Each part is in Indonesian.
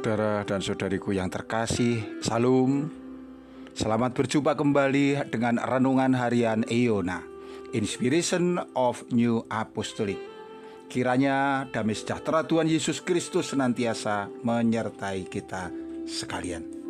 Saudara dan saudariku yang terkasih, Salam. Selamat berjumpa kembali dengan Renungan Harian Eona, Inspiration of New Apostolic. Kiranya damai sejahtera Tuhan Yesus Kristus senantiasa menyertai kita sekalian.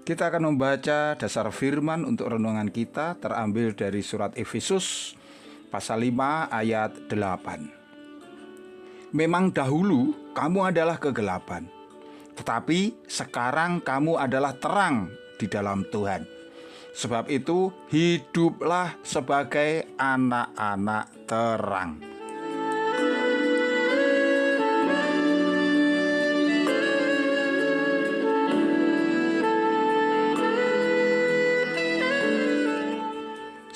Kita akan membaca dasar firman untuk renungan kita terambil dari surat Efesus pasal 5 ayat 8. Memang dahulu kamu adalah kegelapan, tetapi sekarang kamu adalah terang di dalam Tuhan. Sebab itu hiduplah sebagai anak-anak terang.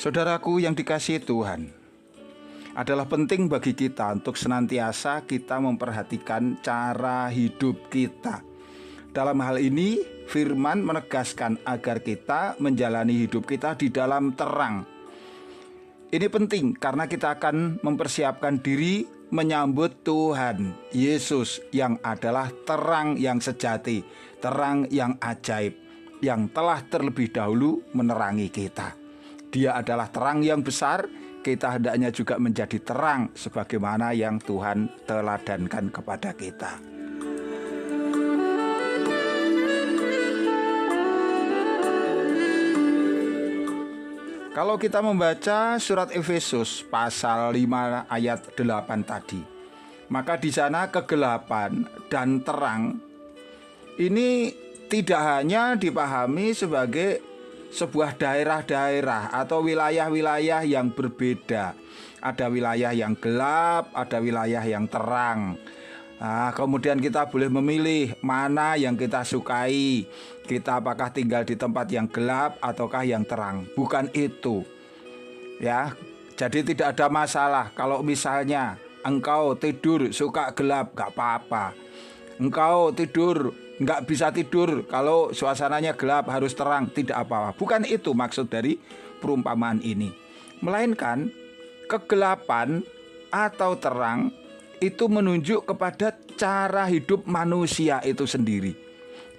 Saudaraku yang dikasihi Tuhan, adalah penting bagi kita untuk senantiasa kita memperhatikan cara hidup kita. Dalam hal ini, firman menegaskan agar kita menjalani hidup kita di dalam terang. Ini penting karena kita akan mempersiapkan diri menyambut Tuhan Yesus yang adalah terang yang sejati, terang yang ajaib, yang telah terlebih dahulu menerangi kita. Dia adalah terang yang besar, kita hendaknya juga menjadi terang sebagaimana yang Tuhan teladankan kepada kita. Kalau kita membaca surat Efesus pasal 5 ayat 8 tadi, maka di sana kegelapan dan terang ini tidak hanya dipahami sebagai sebuah daerah-daerah atau wilayah-wilayah yang berbeda. Ada wilayah yang gelap, ada wilayah yang terang. Kemudian kita boleh memilih mana yang kita sukai. Kita apakah tinggal di tempat yang gelap ataukah yang terang. Bukan itu. Ya, jadi tidak ada masalah kalau misalnya engkau tidur suka gelap, gak apa-apa. Engkau tidur nggak bisa tidur kalau suasananya gelap, harus terang, tidak apa-apa. Bukan itu maksud dari perumpamaan ini. Melainkan kegelapan atau terang itu menunjuk kepada cara hidup manusia itu sendiri,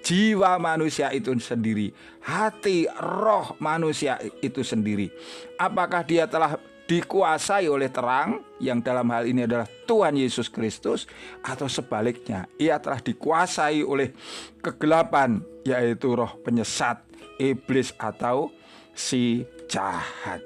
jiwa manusia itu sendiri, hati, roh manusia itu sendiri. Apakah dia telah dikuasai oleh terang, yang dalam hal ini adalah Tuhan Yesus Kristus, atau sebaliknya ia telah dikuasai oleh kegelapan, yaitu roh penyesat, iblis atau si jahat.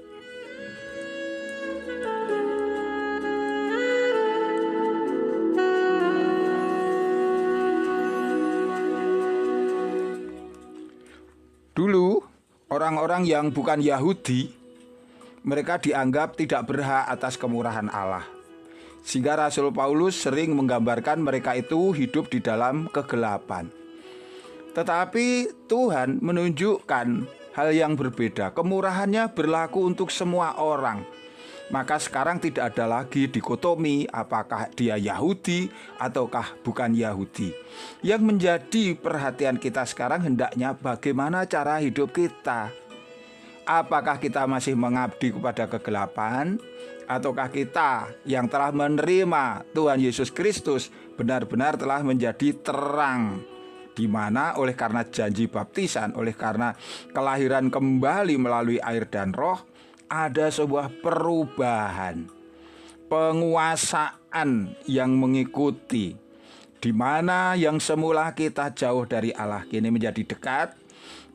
Dulu orang-orang yang bukan Yahudi, mereka dianggap tidak berhak atas kemurahan Allah. Sehingga Rasul Paulus sering menggambarkan mereka itu hidup di dalam kegelapan. Tetapi Tuhan menunjukkan hal yang berbeda. Kemurahannya berlaku untuk semua orang. Maka sekarang tidak ada lagi dikotomi apakah dia Yahudi ataukah bukan Yahudi. Yang menjadi perhatian kita sekarang hendaknya bagaimana cara hidup kita. Apakah kita masih mengabdi kepada kegelapan, ataukah kita yang telah menerima Tuhan Yesus Kristus benar-benar telah menjadi terang, di mana oleh karena janji baptisan, oleh karena kelahiran kembali melalui air dan roh, ada sebuah perubahan, penguasaan yang mengikuti, di mana yang semula kita jauh dari Allah kini menjadi dekat.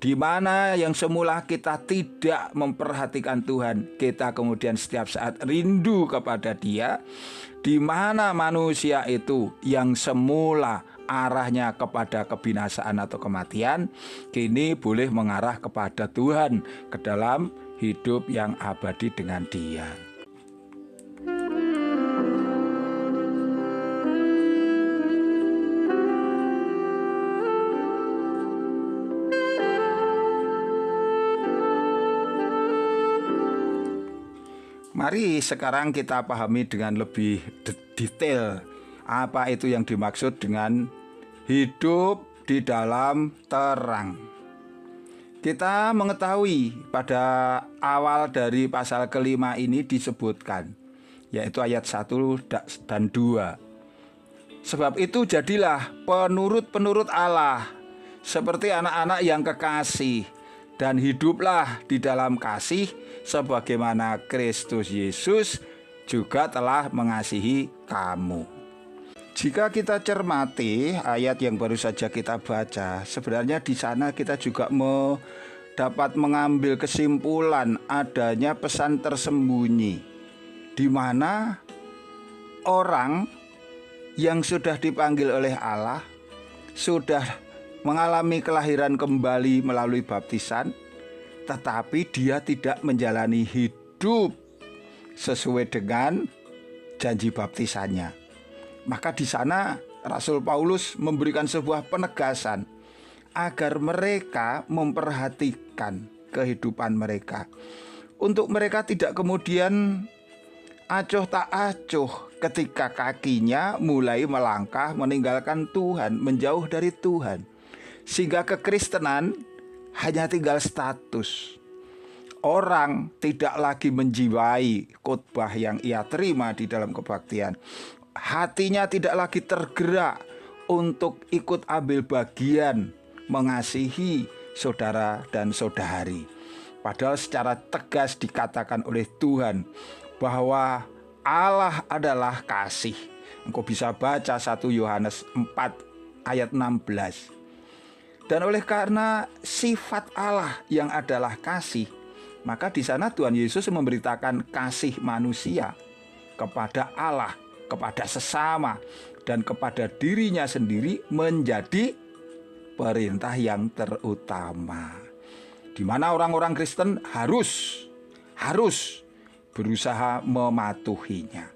Di mana yang semula kita tidak memperhatikan Tuhan, kita kemudian setiap saat rindu kepada Dia. Di mana manusia itu yang semula arahnya kepada kebinasaan atau kematian, kini boleh mengarah kepada Tuhan, ke dalam hidup yang abadi dengan Dia. Mari sekarang kita pahami dengan lebih detail apa itu yang dimaksud dengan hidup di dalam terang. Kita mengetahui pada awal dari pasal kelima ini disebutkan, yaitu ayat 1 dan 2. Sebab itu jadilah penurut-penurut Allah, seperti anak-anak yang kekasih, dan hiduplah di dalam kasih, sebagaimana Kristus Yesus juga telah mengasihi kamu. Jika kita cermati ayat yang baru saja kita baca, sebenarnya di sana kita juga dapat mengambil kesimpulan adanya pesan tersembunyi, di mana orang yang sudah dipanggil oleh Allah, sudah mengalami kelahiran kembali melalui baptisan, tetapi dia tidak menjalani hidup sesuai dengan janji baptisannya. Maka di sana Rasul Paulus memberikan sebuah penegasan agar mereka memperhatikan kehidupan mereka, untuk mereka tidak kemudian acuh tak acuh ketika kakinya mulai melangkah meninggalkan Tuhan, menjauh dari Tuhan, sehingga kekristenan hanya tinggal status. Orang tidak lagi menjiwai khotbah yang ia terima di dalam kebaktian. Hatinya tidak lagi tergerak untuk ikut ambil bagian mengasihi saudara dan saudari. Padahal secara tegas dikatakan oleh Tuhan bahwa Allah adalah kasih. Engkau bisa baca 1 Yohanes 4 ayat 16. Dan oleh karena sifat Allah yang adalah kasih, maka di sana Tuhan Yesus memberitakan kasih manusia kepada Allah, kepada sesama, dan kepada dirinya sendiri menjadi perintah yang terutama, di mana orang-orang Kristen harus berusaha mematuhinya.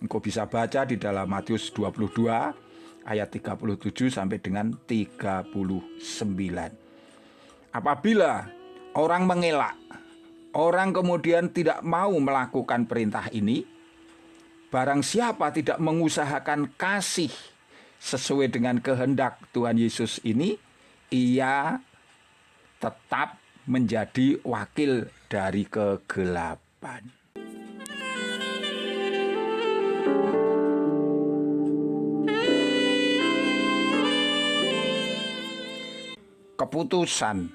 Engkau bisa baca di dalam Matius 22 ayat 37 sampai dengan 39. Apabila orang mengelak, orang kemudian tidak mau melakukan perintah ini, barang siapa tidak mengusahakan kasih sesuai dengan kehendak Tuhan Yesus ini, ia tetap menjadi wakil dari kegelapan. Keputusan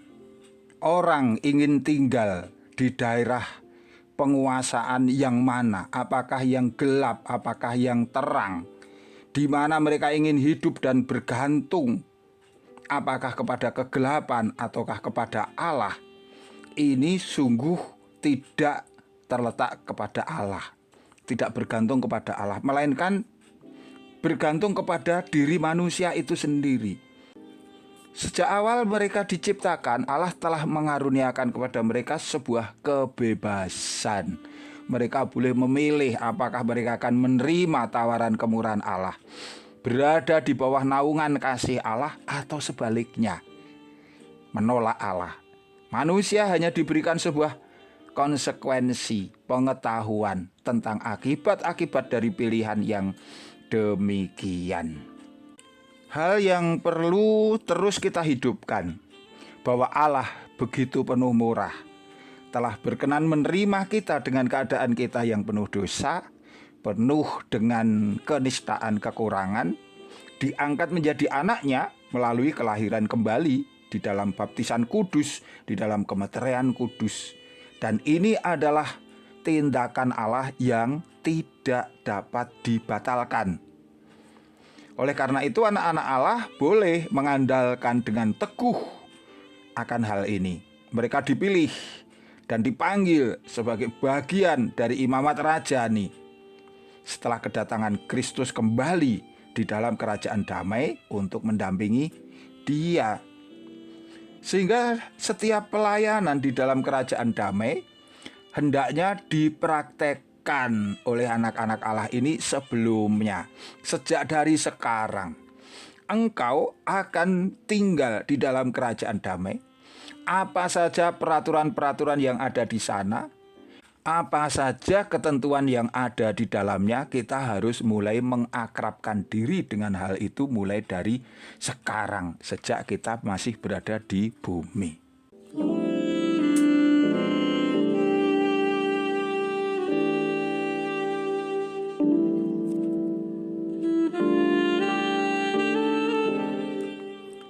orang ingin tinggal di daerah penguasaan yang mana, apakah yang gelap, apakah yang terang, di mana mereka ingin hidup dan bergantung, apakah kepada kegelapan ataukah kepada Allah, ini sungguh tidak terletak kepada Allah, tidak bergantung kepada Allah, melainkan bergantung kepada diri manusia itu sendiri. Sejak awal mereka diciptakan, Allah telah mengaruniakan kepada mereka sebuah kebebasan. Mereka boleh memilih apakah mereka akan menerima tawaran kemurahan Allah, berada di bawah naungan kasih Allah, atau sebaliknya menolak Allah. Manusia hanya diberikan sebuah konsekuensi, pengetahuan tentang akibat-akibat dari pilihan yang demikian. Hal yang perlu terus kita hidupkan, bahwa Allah begitu penuh murah, telah berkenan menerima kita dengan keadaan kita yang penuh dosa, penuh dengan kenistaan kekurangan, diangkat menjadi anaknya melalui kelahiran kembali di dalam baptisan kudus, di dalam kemeteran kudus. Dan ini adalah tindakan Allah yang tidak dapat dibatalkan. Oleh karena itu anak-anak Allah boleh mengandalkan dengan teguh akan hal ini. Mereka dipilih dan dipanggil sebagai bagian dari imamat rajani setelah kedatangan Kristus kembali di dalam kerajaan damai untuk mendampingi Dia. Sehingga setiap pelayanan di dalam kerajaan damai hendaknya dipraktekkan oleh anak-anak Allah ini sebelumnya. Sejak dari sekarang engkau akan tinggal di dalam kerajaan damai. Apa saja peraturan-peraturan yang ada di sana, apa saja ketentuan yang ada di dalamnya, kita harus mulai mengakrabkan diri dengan hal itu mulai dari sekarang, sejak kita masih berada di bumi.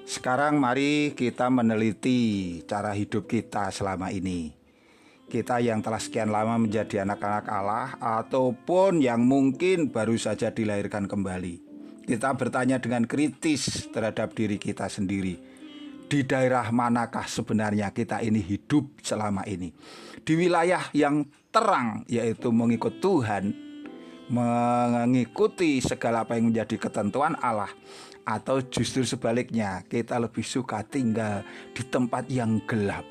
Sekarang mari kita meneliti cara hidup kita selama ini. Kita yang telah sekian lama menjadi anak-anak Allah ataupun yang mungkin baru saja dilahirkan kembali. Kita bertanya dengan kritis terhadap diri kita sendiri. Di daerah manakah sebenarnya kita ini hidup selama ini? Di wilayah yang terang, yaitu mengikut Tuhan, mengikuti segala apa yang menjadi ketentuan Allah, atau justru sebaliknya, kita lebih suka tinggal di tempat yang gelap.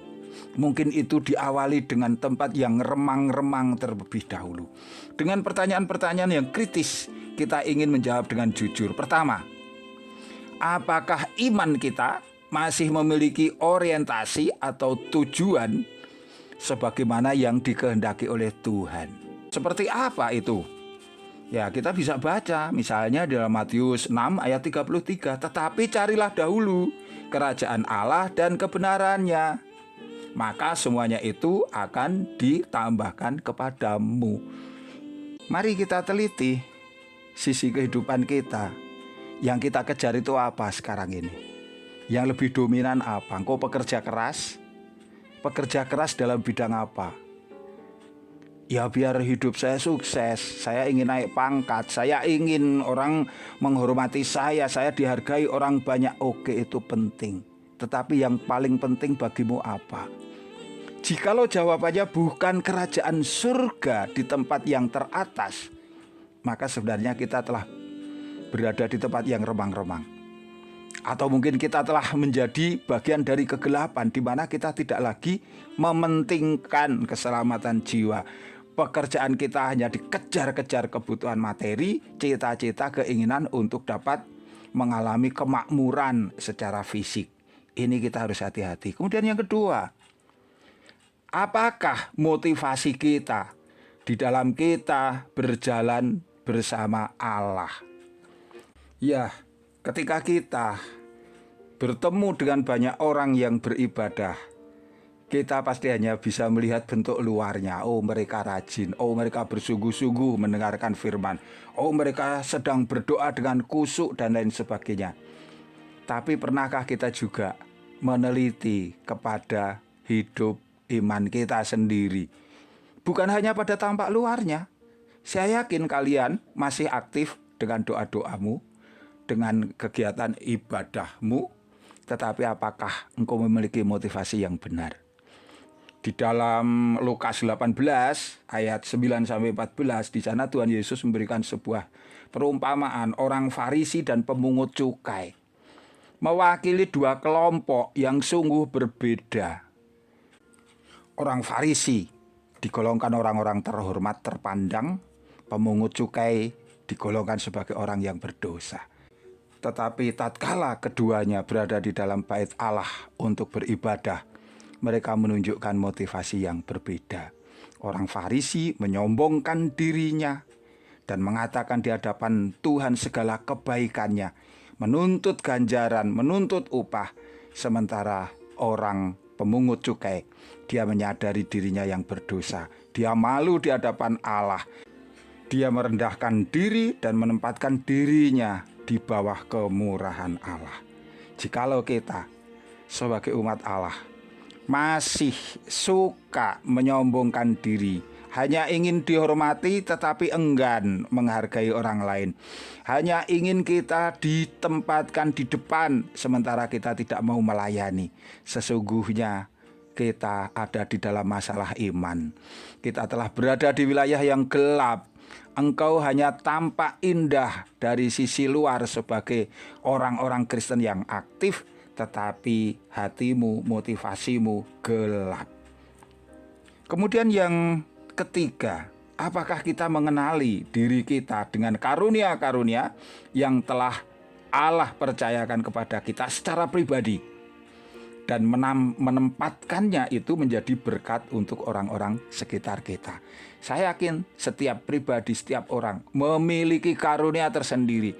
Mungkin itu diawali dengan tempat yang remang-remang terlebih dahulu. Dengan pertanyaan-pertanyaan yang kritis, kita ingin menjawab dengan jujur. Pertama, apakah iman kita masih memiliki orientasi atau tujuan sebagaimana yang dikehendaki oleh Tuhan? Seperti apa itu? Ya, kita bisa baca misalnya dalam Matius 6 ayat 33, tetapi carilah dahulu kerajaan Allah dan kebenarannya, maka semuanya itu akan ditambahkan kepadamu. Mari kita teliti sisi kehidupan kita. Yang kita kejar itu apa sekarang ini? Yang lebih dominan apa? Engkau pekerja keras? Pekerja keras dalam bidang apa? Ya biar hidup saya sukses, saya ingin naik pangkat, saya ingin orang menghormati saya dihargai orang banyak. Oke, itu penting. Tetapi yang paling penting bagimu apa? Jikalau jawabannya bukan kerajaan surga di tempat yang teratas, maka sebenarnya kita telah berada di tempat yang remang-remang. Atau mungkin kita telah menjadi bagian dari kegelapan di mana kita tidak lagi mementingkan keselamatan jiwa. Pekerjaan kita hanya dikejar-kejar kebutuhan materi, cita-cita, keinginan untuk dapat mengalami kemakmuran secara fisik. Ini kita harus hati-hati. Kemudian yang kedua, apakah motivasi kita di dalam kita berjalan bersama Allah? Ya, ketika kita bertemu dengan banyak orang yang beribadah, kita pasti hanya bisa melihat bentuk luarnya. Oh, mereka rajin. Oh, mereka bersungguh-sungguh mendengarkan firman. Oh, mereka sedang berdoa dengan kusuk dan lain sebagainya. Tapi pernahkah kita juga meneliti kepada hidup iman kita sendiri? Bukan hanya pada tampak luarnya. Saya yakin kalian masih aktif dengan doa-doamu, dengan kegiatan ibadahmu, tetapi apakah engkau memiliki motivasi yang benar? Di dalam Lukas 18 ayat 9-14, di sana Tuhan Yesus memberikan sebuah perumpamaan orang Farisi dan pemungut cukai, mewakili dua kelompok yang sungguh berbeda. Orang Farisi digolongkan orang-orang terhormat, terpandang. Pemungut cukai digolongkan sebagai orang yang berdosa. Tetapi tatkala keduanya berada di dalam bait Allah untuk beribadah, mereka menunjukkan motivasi yang berbeda. Orang Farisi menyombongkan dirinya dan mengatakan di hadapan Tuhan segala kebaikannya, menuntut ganjaran, menuntut upah. Sementara orang pemungut cukai, dia menyadari dirinya yang berdosa. Dia malu di hadapan Allah. Dia merendahkan diri dan menempatkan dirinya di bawah kemurahan Allah. Jikalau kita sebagai umat Allah masih suka menyombongkan diri, hanya ingin dihormati tetapi enggan menghargai orang lain, hanya ingin kita ditempatkan di depan sementara kita tidak mau melayani, sesungguhnya kita ada di dalam masalah iman. Kita telah berada di wilayah yang gelap. Engkau hanya tampak indah dari sisi luar sebagai orang-orang Kristen yang aktif, tetapi hatimu, motivasimu gelap. Kemudian yang ketiga, apakah kita mengenali diri kita dengan karunia-karunia yang telah Allah percayakan kepada kita secara pribadi, dan menempatkannya itu menjadi berkat untuk orang-orang sekitar kita. Saya yakin setiap pribadi, setiap orang memiliki karunia tersendiri.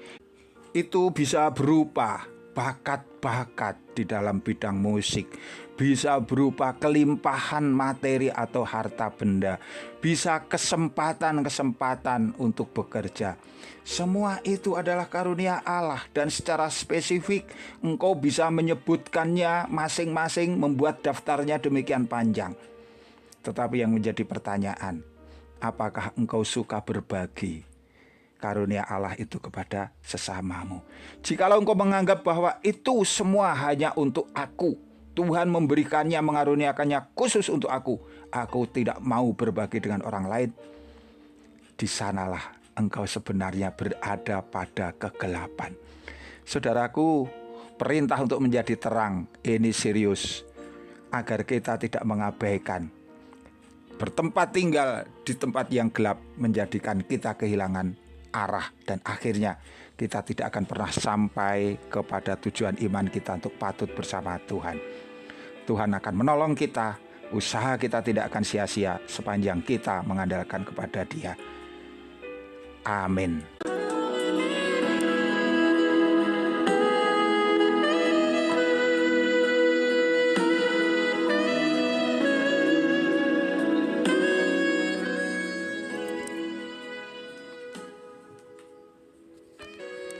Itu bisa berupa bakat-bakat di dalam bidang musik, bisa berupa kelimpahan materi atau harta benda, bisa kesempatan-kesempatan untuk bekerja. Semua itu adalah karunia Allah, dan secara spesifik engkau bisa menyebutkannya masing-masing, membuat daftarnya demikian panjang. Tetapi yang menjadi pertanyaan, apakah engkau suka berbagi karunia Allah itu kepada sesamamu? Jikalau engkau menganggap bahwa itu semua hanya untuk aku, Tuhan memberikannya, mengaruniakannya khusus untuk aku tidak mau berbagi dengan orang lain, di sanalah engkau sebenarnya berada pada kegelapan. Saudaraku, perintah untuk menjadi terang ini serius, agar kita tidak mengabaikan. Bertempat tinggal di tempat yang gelap menjadikan kita kehilangan arah, dan akhirnya kita tidak akan pernah sampai kepada tujuan iman kita untuk patut bersama Tuhan. Tuhan akan menolong kita, usaha kita tidak akan sia-sia sepanjang kita mengandalkan kepada Dia. Amin.